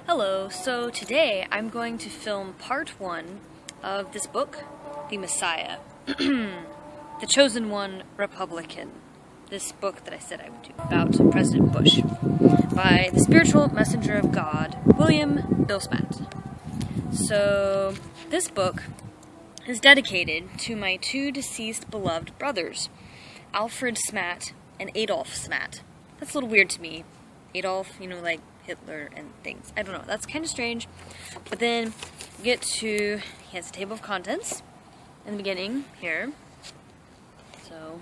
Hello, so today I'm going to film part 1 of this book, The Messiah, The Chosen One Republican. This book that I said I would do about President Bush, by the spiritual messenger of God, William Billsmat. So, this book is dedicated to my two deceased beloved brothers, Alfred Smat and Adolf Smat. That's a little weird to me. Adolf, like Hitler and things. I don't know, that's kind of strange. But then we get to, he has a table of contents in the beginning here. So,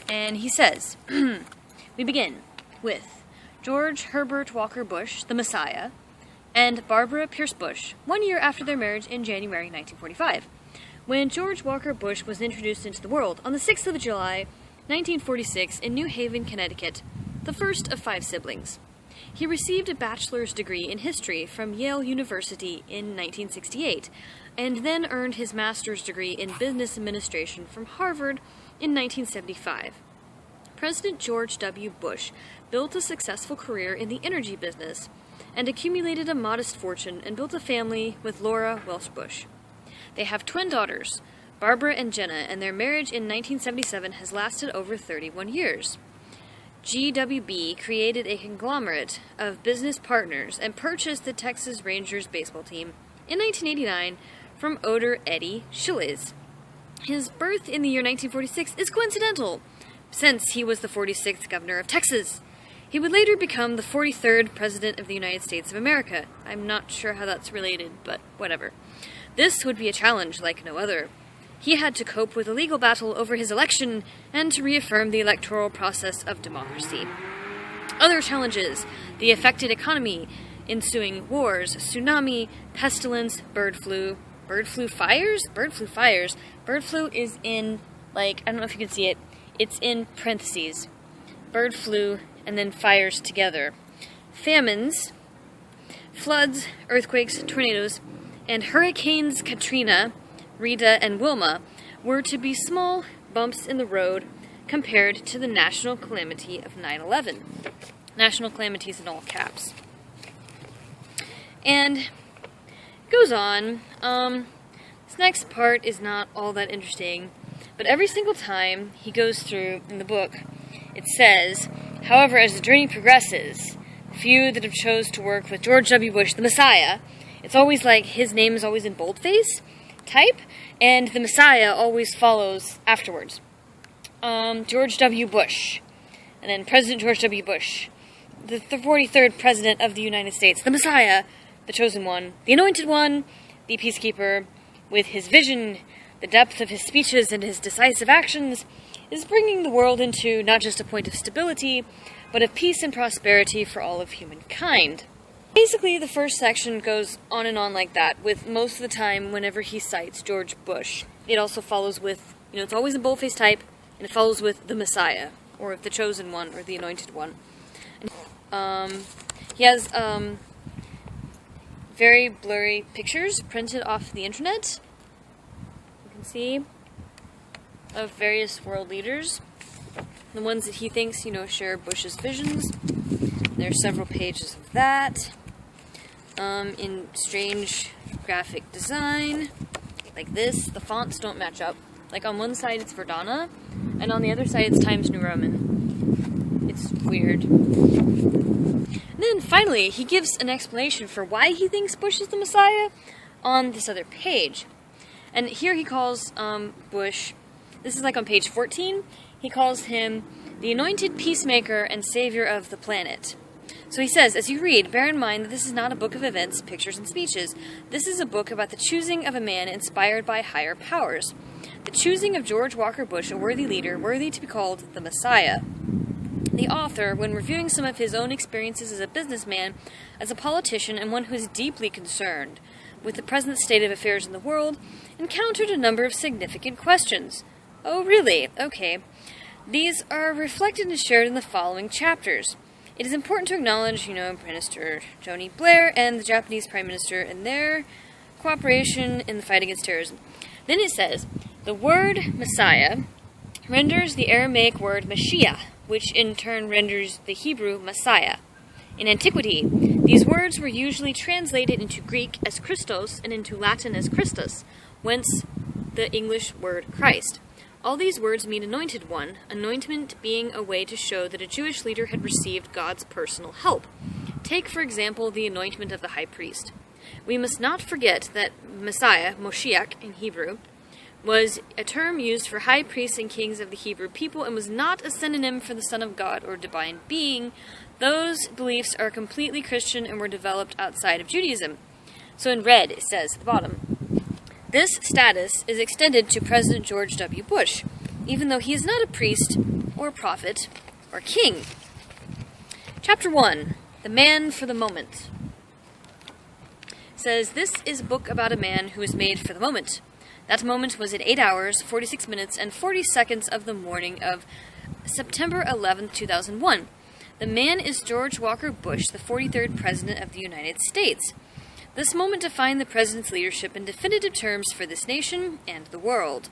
and he says, we begin with George Herbert Walker Bush, the Messiah, and Barbara Pierce Bush, 1 year after their marriage in January 1945, when George Walker Bush was introduced into the world on the 6th of July, 1946, in New Haven, Connecticut, the first of 5 siblings. He received a bachelor's degree in history from Yale University in 1968, and then earned his master's degree in business administration from Harvard in 1975. President George W. Bush built a successful career in the energy business and accumulated a modest fortune and built a family with Laura Welsh Bush. They have twin daughters, Barbara and Jenna, and their marriage in 1977 has lasted over 31 years. GWB created a conglomerate of business partners and purchased the Texas Rangers baseball team in 1989 from owner Eddie Schilles. His birth in the year 1946 is coincidental, since he was the 46th governor of Texas. He would later become the 43rd President of the United States of America. I'm not sure how that's related, but whatever. This would be a challenge like no other. He had to cope with a legal battle over his election and to reaffirm the electoral process of democracy. Other challenges: the affected economy, ensuing wars, tsunami, pestilence, bird flu fires? Bird flu is in, I don't know if you can see it, it's in parentheses. Bird flu and then fires together. Famines, floods, earthquakes, tornadoes, and Hurricanes Katrina, Rita, and Wilma were to be small bumps in the road compared to the national calamity of 9/11. National calamities in all caps. And it goes on. This next part is not all that interesting, but every single time he goes through in the book, it says, however, as the journey progresses, few that have chose to work with George W. Bush, the Messiah, it's always like his name is always in boldface type, and the Messiah always follows afterwards. George W. Bush, and then President George W. Bush, the 43rd President of the United States, the Messiah, the Chosen One, the Anointed One, the Peacekeeper, with his vision, the depth of his speeches, and his decisive actions, is bringing the world into not just a point of stability, but of peace and prosperity for all of humankind. Basically, the first section goes on and on like that, with most of the time, whenever he cites George Bush, it also follows with, it's always a boldface type, and it follows with the Messiah, or the Chosen One, or the Anointed One. And, he has very blurry pictures printed off the internet, you can see, of various world leaders. The ones that he thinks, share Bush's visions. There's several pages of that. In strange graphic design, like this. The fonts don't match up. Like on one side it's Verdana, and on the other side it's Times New Roman. It's weird. And then finally, he gives an explanation for why he thinks Bush is the Messiah on this other page. And here he calls Bush, this is like on page 14, he calls him the anointed peacemaker and savior of the planet. So he says, as you read, bear in mind that this is not a book of events, pictures, and speeches. This is a book about the choosing of a man inspired by higher powers. The choosing of George Walker Bush, a worthy leader, worthy to be called the Messiah. The author, when reviewing some of his own experiences as a businessman, as a politician, and one who is deeply concerned with the present state of affairs in the world, encountered a number of significant questions. Oh, really? Okay. These are reflected and shared in the following chapters. It is important to acknowledge, Prime Minister Tony Blair and the Japanese Prime Minister and their cooperation in the fight against terrorism. Then it says, the word Messiah renders the Aramaic word Mashiach, which in turn renders the Hebrew Messiah. In antiquity, these words were usually translated into Greek as Christos and into Latin as Christus, whence the English word Christ. All these words mean anointed one, anointment being a way to show that a Jewish leader had received God's personal help. Take, for example, the anointment of the high priest. We must not forget that Messiah, Moshiach in Hebrew, was a term used for high priests and kings of the Hebrew people and was not a synonym for the Son of God or divine being. Those beliefs are completely Christian and were developed outside of Judaism. So in red, it says at the bottom, this status is extended to President George W. Bush, even though he is not a priest or prophet or king. Chapter 1, The Man for the Moment. Says, this is a book about a man who is made for the moment. That moment was at 8 hours, 46 minutes, and 40 seconds of the morning of September 11, 2001. The man is George Walker Bush, the 43rd President of the United States. This moment defined the President's leadership in definitive terms for this nation and the world.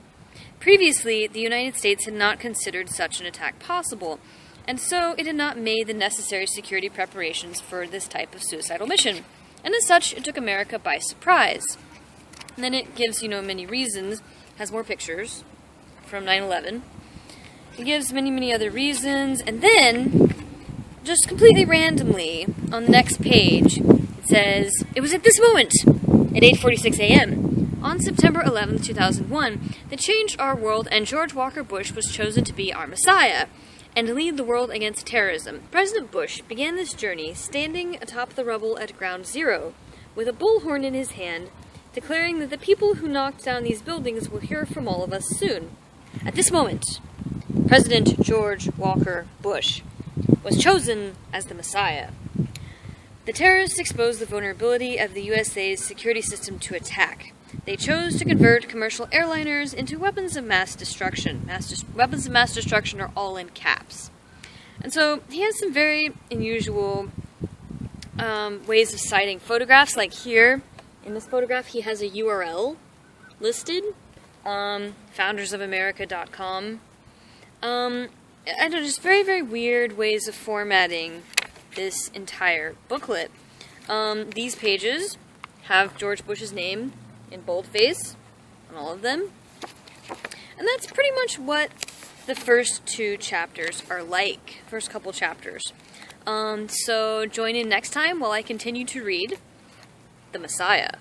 Previously, the United States had not considered such an attack possible, and so it had not made the necessary security preparations for this type of suicidal mission. And as such, it took America by surprise. And then it gives, many reasons, has more pictures from 9/11. It gives many other reasons, and then, just completely randomly, on the next page, it says, it was at this moment, at 8:46 a.m., on September 11, 2001, that changed our world, and George Walker Bush was chosen to be our Messiah and lead the world against terrorism. President Bush began this journey standing atop the rubble at Ground Zero, with a bullhorn in his hand, declaring that the people who knocked down these buildings will hear from all of us soon. At this moment, President George Walker Bush was chosen as the Messiah. The terrorists exposed the vulnerability of the USA's security system to attack. They chose to convert commercial airliners into weapons of mass destruction. Weapons of mass destruction are all in caps. And so he has some very unusual ways of citing photographs. Like here, in this photograph, he has a URL listed, foundersofamerica.com. I don't know, just very weird ways of formatting this entire booklet. These pages have George Bush's name in boldface on all of them. And that's pretty much what the first two chapters are like, first couple chapters. So join in next time while I continue to read The Messiah.